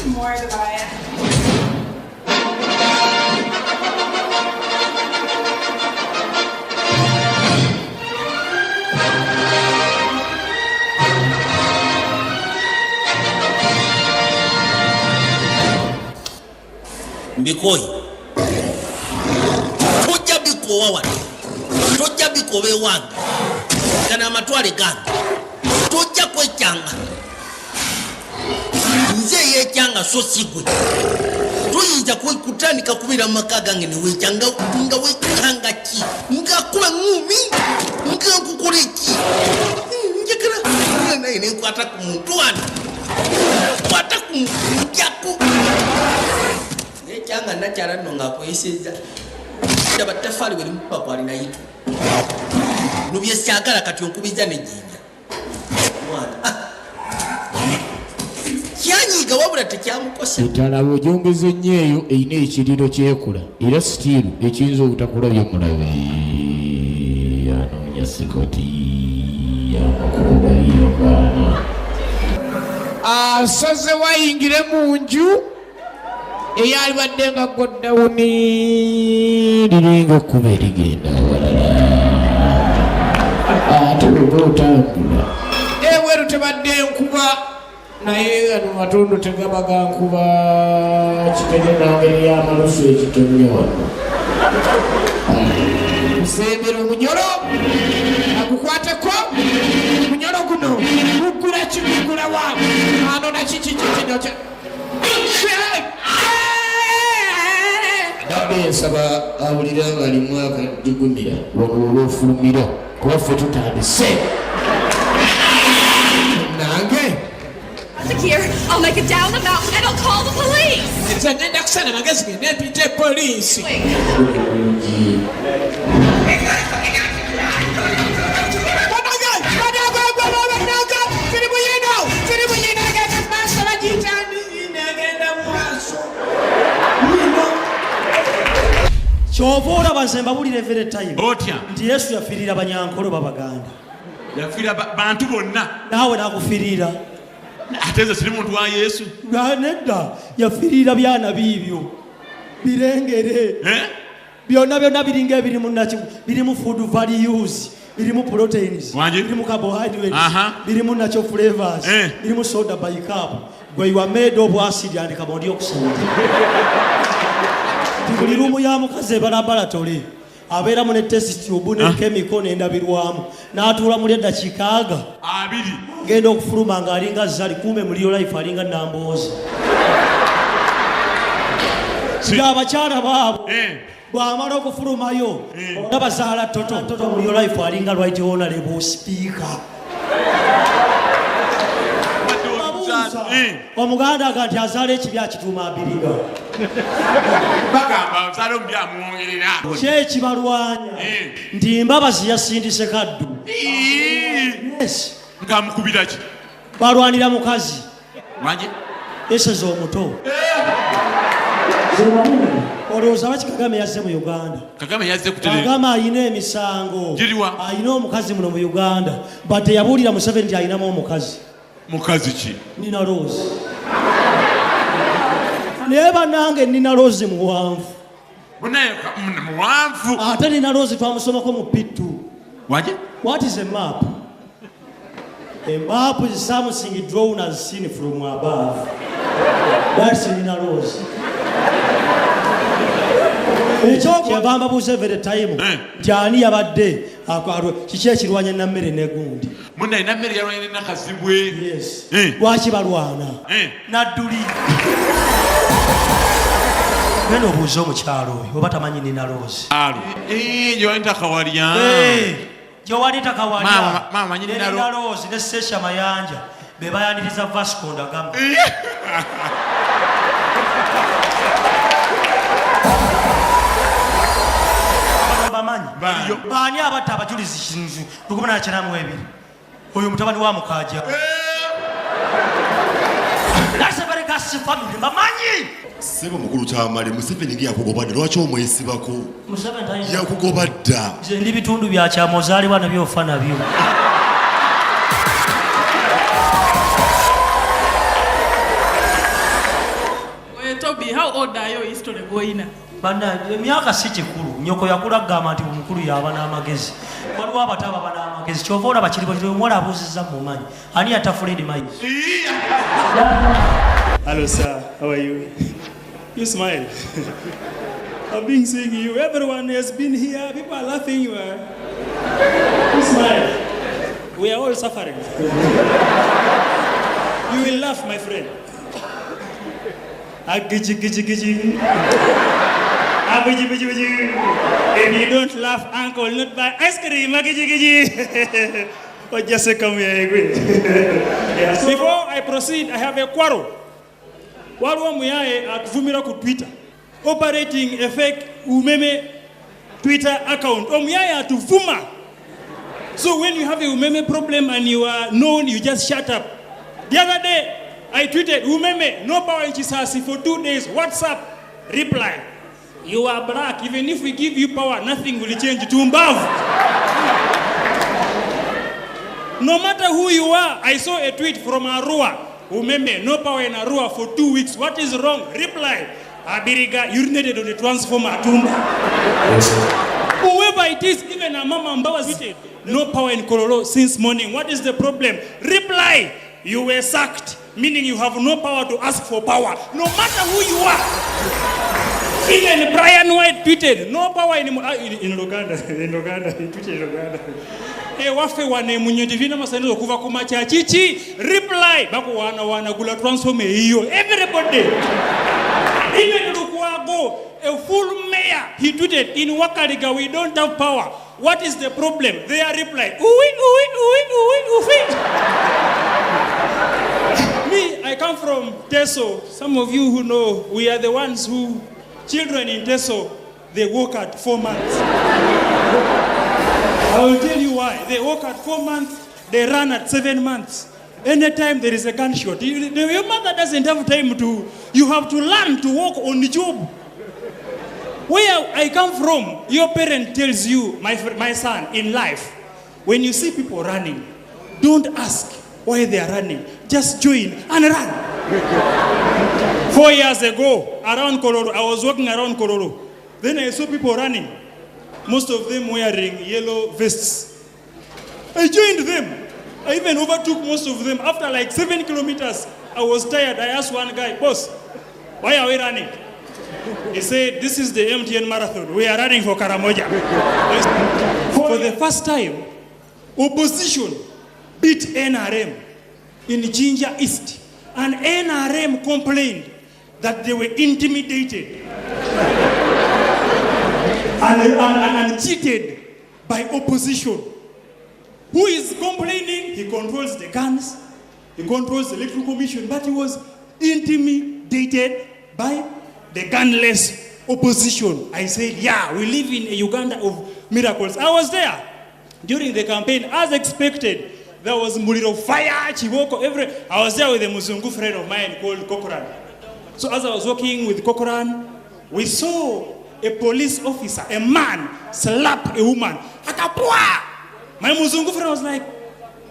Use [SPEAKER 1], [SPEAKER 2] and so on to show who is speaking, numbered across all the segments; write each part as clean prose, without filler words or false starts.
[SPEAKER 1] some more to buy it.
[SPEAKER 2] Mbikoi toja bikowa wano toja bikobe wange kana amatwale gange toja kwekyanga nze yekyanga so sigwe tuyinza kutandika kubira maka gange newekyanga nga wekanga ki ngakuba ngumi ngankukoleki njekera naye nenkwata ku muntu wano kwata ku njaku kyanga nakyala nno ng'akwesezza ndaba ttaffaali bwe limukuba kwalina yitu nubyesyagala kati onkubiza nejjinja mwana kyanyiiga wabula tekyamukosa
[SPEAKER 3] etala bw'ojongeza ennyo eyo erina ekiriro kyekula era sitiiru ekiyinza obutakulabya mulabe anoonya sikoti yamukubayobaana asaze wayingire mu nju eyali badde nga goddawuni liringa okkuba erigenda awalala ate bweba otambula eweeru tebadde nkuba naye ano matondo tegaba ga nkuba kitege nangeri y'amalusu ekitonnya wano nsembera omunyolo agukwateko omunyolo guno gugula kigugula wa ano nakikikikino nsaba awulira ng'alimu akajugumira wano olwofulumira kuba ffe tutandise nange
[SPEAKER 4] Here, I'll make it down the mountain and I'll call the police.
[SPEAKER 3] nze ngenda kusana magezi genda mpite poliisi
[SPEAKER 5] kyova olaba nze mbabulira every time
[SPEAKER 6] otya
[SPEAKER 5] nti yesu yafiirira banyankolo babaganda
[SPEAKER 6] yafiira bantu bonna
[SPEAKER 5] naawe nakufiirira
[SPEAKER 6] ate nze siri muntu wa yesu
[SPEAKER 5] nedda yafiirira byana biibyo birengere byonna byonna biringa ebirimu nakimu birimu food values birimu proteins birimu carbohydrates birimu natural flavors birimu soda by cup gwe you are made of acid and carbon dioxide buli rumu ya mukazi ebalabalatole abeeramu ne test tube ne chemical n'endabirwamu n'atuula muli eddakiika abiri ngenda okufuluma ng'alinga zali kuume mu Real Life alinga Namboozi ng'abakyala baabo bw'amala okufulumayo olaba zaala toto mu Real Life alinga Right Honorable Speaker omuganda aga nti azaala ekibi akituuma abiriga
[SPEAKER 6] bagamba ozaala omubi amwongerera
[SPEAKER 5] kyekibalwanya nti Mbabazi yasindise kaddu
[SPEAKER 6] ng'amukubira ki
[SPEAKER 5] balwanira mukazi
[SPEAKER 6] wanje
[SPEAKER 5] eseza omuto olowooza baki Kagame yazze mu Uganda Kagame alina emisango alina omukazi muno mu Uganda but teyabuulira Museveni nti alinamu omukazi
[SPEAKER 6] mukazi ki
[SPEAKER 5] Nina Rose naye bannange Nina Rose muwanvu
[SPEAKER 6] muwanvu
[SPEAKER 5] ate Nina Rose twamusomako mu P2
[SPEAKER 6] wanje
[SPEAKER 5] what is a map? A map is something drawn as seen from above. That's Nina Rose. Kyava mbabuuza every time nti ani yabadde kiki ekirwanya nammere negundi
[SPEAKER 6] munnaye nammere yalwanya nenakazibwe
[SPEAKER 5] lwaki balwana nadduli genda obuuza omukyalo oyo oba tamanyi Nina Rose
[SPEAKER 6] gyewanitakawarya
[SPEAKER 5] gyewanitakawarya
[SPEAKER 6] mama manyi
[SPEAKER 5] Nina Rose ne Sesha Mayanja be bayaniriza Vasco da Gama baani abatta abajulizi kinzu 1992 oyo mutabani wa Mukaja That's a very gas family bamanyi
[SPEAKER 7] sebo mukulu kyamale Museveni ngi yakugobadde lwaki omwesibako
[SPEAKER 5] Museveni
[SPEAKER 7] yakugobadda
[SPEAKER 5] nze ndi bitundu bya kyamozaalibwa nabyo ofa nabyo
[SPEAKER 1] Bobby, how old are you history goina?
[SPEAKER 5] Bana emyaka si kikulu nyoko yakula kugamba nti omukulu yaba n'amagezi waliwo abato ababa n'amagezi kyova olaba kiri bwekiri omuwala abuuzizza mu manyi ani yatafuledi mayi.
[SPEAKER 8] Hello sir, how are you? You smile. I've been seeing you. Everyone has been here. People are laughing. You smile. We are all suffering. You will laugh, my friend. If you don't laugh, uncle will not buy ice cream. Or just come here. Yes. Before I proceed, I have a quarrel. Walwa muyaye atuvumira ku Twitter operating a fake Umeme Twitter account. Muyaye atuvuma. So when you have a Umeme problem and you are known, you just shut up. The other day, I tweeted, Umeme, no power in Chisasi for 2 days. WhatsApp reply. You are black. Even if we give you power, nothing will change. Tumbavu. No matter who you are, I saw a tweet from Arua. Umeme, no power in Arua for 2 weeks. What is wrong? Reply. Abiriga urinated on the transformer. Whoever it is, even a mama Mbawa tweeted, no power in Kololo since morning. What is the problem? Reply. You were sacked, meaning you have no power to ask for power. No matter who you are. Even Brian White tweeted, no power in Uganda. In Uganda, he tweeted in Uganda. Wafe wane munyedivina masanizo kuva kumacha chichi. Reply. Baku wana gula transforme hiyo. Everybody. Even Lukwago, a full mayor, he tweeted, in Wakariga we don't have power. What is the problem? They are reply. Me, I come from Teso. Some of you who know, we are the ones who, children in Teso, they work at 4 months. I will tell you why. They work at 4 months, they run at 7 months. Anytime there is a gunshot, your mother doesn't have time to, you have to learn to walk on the job. Where I come from, your parent tells you, my son, in life, when you see people running, don't ask why they are running. Just join and run. 4 years ago, around Kololo, I was walking around Kololo. Then I saw people running. Most of them wearing yellow vests. I joined them. I even overtook most of them. After like 7 kilometers, I was tired. I asked one guy, boss, why are we running? He said, this is the MTN marathon. We are running for Karamoja. For the first time, opposition beat NRM in Jinja East. And NRM complained that they were intimidated and cheated by opposition. Who is complaining? He controls the guns, he controls the electoral commission, but he was intimidated by the gunless opposition. I said, yeah, we live in a Uganda of miracles. I was there during the campaign, as expected. There was Muliro fire, Chiboko, I was there with a Muzungu friend of mine called Kokoran. So as I was walking with Kokoran, we saw a police officer, a man, slap a woman. Akapua! My Muzungu friend was like,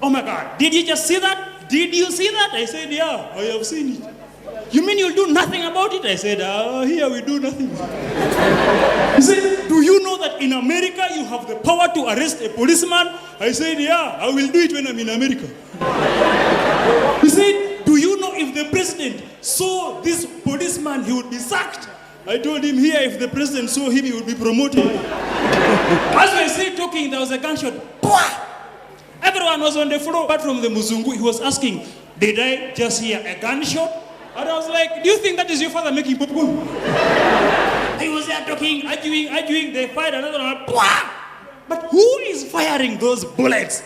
[SPEAKER 8] oh my God, did you just see that? Did you see that? I said, yeah, I have seen it. You mean you'll do nothing about it? I said, here we do nothing. He said, do you know that in America you have the power to arrest a policeman? I said, yeah, I will do it when I'm in America. He said, do you know if the president saw this policeman, he would be sacked? I told him here, if the president saw him, he would be promoted. As we still talking, there was a gunshot. Everyone was on the floor, apart from the Muzungu. He was asking, did I just hear a gunshot? And I was like, do you think that is your father making popcorn? He was there talking, arguing, they fired another one. But who is firing those bullets?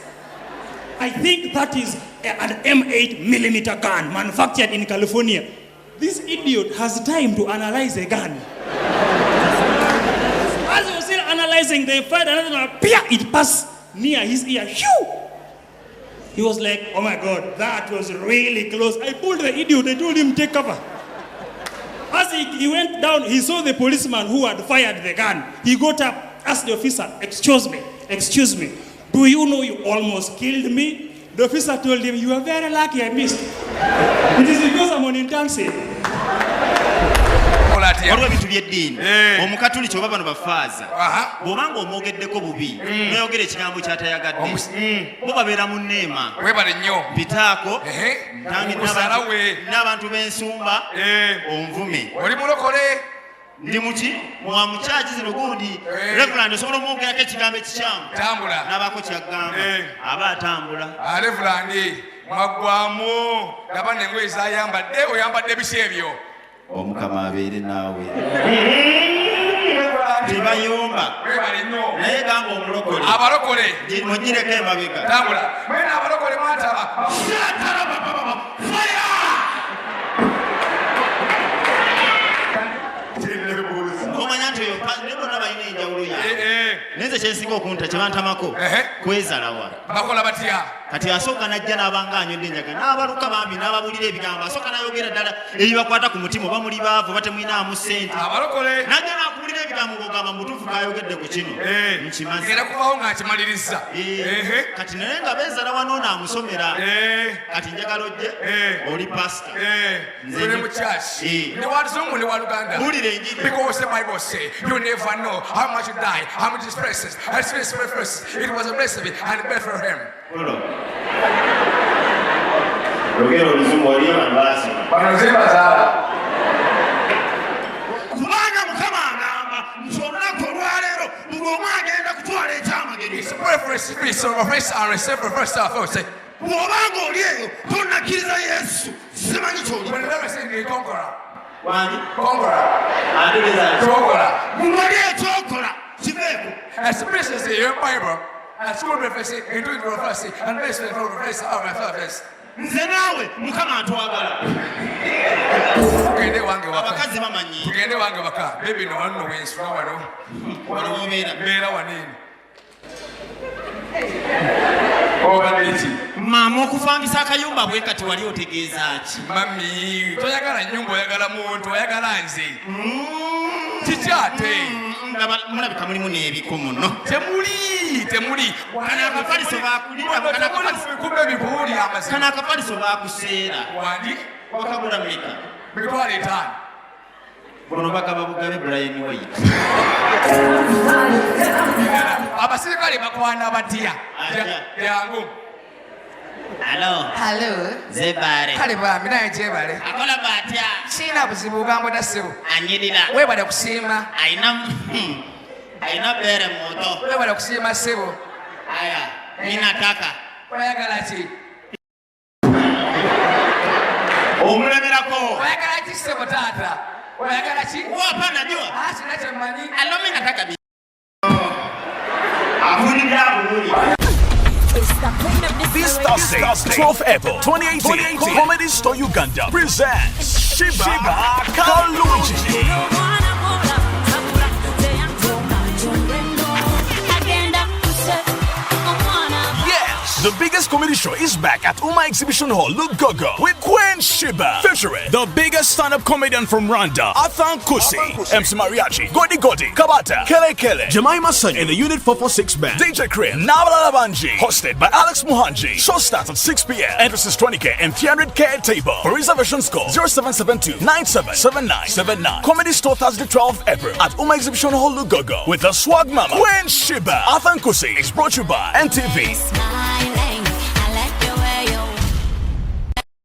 [SPEAKER 8] I think that is an M8mm gun manufactured in California. This idiot has time to analyze a gun. As he was still analyzing, they fired another one. It passed near his ear. He was like, oh my God, that was really close. I pulled the idiot, I told him, take cover. As he went down, he saw the policeman who had fired the gun. He got up, asked the officer, excuse me, do you know you almost killed me? The officer told him, you are very lucky I missed. It is because I'm on intensive.
[SPEAKER 9] akola atya
[SPEAKER 10] waliwo ebintu by'eddiini omukatuliki oba bano bafaaza bw'obanga omwogeddeko bubi noyogera ekigambo kyatayagadde bo babeera mu nneema
[SPEAKER 9] webale nnyo
[SPEAKER 10] mpitaako n'abantu b'ensumba onvume
[SPEAKER 9] oli mulokole
[SPEAKER 10] ndi muki muwa mukyaki zino gundi Reverend osobola omwogerako ekigambo ekikyamu
[SPEAKER 9] tambula
[SPEAKER 10] n'abaako kyaggamba aba atambula
[SPEAKER 9] Reverend mwaggwamu laba n'engoye zayambadde oyambadde bisi ebyo
[SPEAKER 10] omukama abeere naawe tebayomba naye gamba omulokole
[SPEAKER 9] abalokole
[SPEAKER 10] mugireko emabega
[SPEAKER 9] tambula mwena abalokole mwataba
[SPEAKER 10] omanya nti oyo ne bonna balina enjawulo yaabwe naye kyensinga okunta kyebantamako kwezalawa
[SPEAKER 9] bakola batya
[SPEAKER 10] kati asooka najja n'abanga anywedde enjaga n'abaluka bambi n'ababulira ebigambo asooka n'ayogera ddala ebibakwata ku mutima oba muli baavu batemwinaamu ssente
[SPEAKER 9] abalokole
[SPEAKER 10] najja n'akubulira ebigambo ng'ogamba mutuufu kayogedde ku kino nkimaze
[SPEAKER 9] ngera kubawo ng'akimaliriza
[SPEAKER 10] kati naye nga beezalawa n'onaamusomera kati njagala ojje oli pasita
[SPEAKER 9] nze mu church ne wazungu ne waluganda
[SPEAKER 10] bulira enjiri
[SPEAKER 9] because the Bible say you never know how much you die how much is precious it was a blessing and Bethlehem
[SPEAKER 10] Logero oluzungu oliyo bantu
[SPEAKER 9] banozimba zaala
[SPEAKER 10] kubanga mukama agamba nti olunaku olwaleero buli omu agenda kutwala ekyamagero bw'obanga oli eyo tonnakkiriza yesu simanyi kyoli mumali ekyokola kibeeko nze naawe mukama atwagala abakazi bamanyi
[SPEAKER 9] tugende wange baka bebi no wano wensula wano mbeera wanini obadde
[SPEAKER 10] maama okufambisa akayumba bwe kati wali otegeeza ki
[SPEAKER 9] mami toyagala nnyumba oyagala muntu oyagala nze kikyate
[SPEAKER 10] mulabika mulimu n'ebiko muno
[SPEAKER 9] temuli
[SPEAKER 10] kana akapaliso bakuseera
[SPEAKER 9] wandi
[SPEAKER 10] wakagula meka
[SPEAKER 9] mitwalo 5
[SPEAKER 10] buno bagaba bugabe Brian White
[SPEAKER 9] abasirikale bakwana batya yangu
[SPEAKER 10] Hello. Zebare.
[SPEAKER 9] Kale bwami naye gyebale.
[SPEAKER 10] Akola batya.
[SPEAKER 9] Sina buzibu bwambona ssebo.
[SPEAKER 10] Anyirira.
[SPEAKER 9] Webale kusiima.
[SPEAKER 10] Aina bere moto.
[SPEAKER 9] Webale kusiima ssebo.
[SPEAKER 10] Aya. Ninataka.
[SPEAKER 9] Oyagala ki?
[SPEAKER 10] Omulemerako.
[SPEAKER 9] Oyagala ki ssebo taata? Oyagala ki?
[SPEAKER 10] Hapana najua.
[SPEAKER 9] Sina kyemmanyi.
[SPEAKER 10] Alo mimi nataka bi. Afuni byabu.
[SPEAKER 11] This Thursday, 12th April 2018, Comedy Store Uganda presents Shiba Kalungi. The biggest comedy show is back at Uma Exhibition Hall, Lugogo, with Queen Shiba, featuring the biggest stand-up comedian from Rwanda, Athan Kusi, MC Mariachi, Godi Godi, Kabata, Kele Kele, Jemima Sanyi, and the Unit 446 band, DJ Crane, Nabala Labanji, hosted by Alex Muhanji. Show starts at 6 p.m. Entrance is 20k and 300k at table. For reservations, call 0772-977979. Comedy Store Thursday, 12th April at Uma Exhibition Hall, Lugogo, with the swag mama, Queen Shiba. Athan Kusi is brought to you by NTV.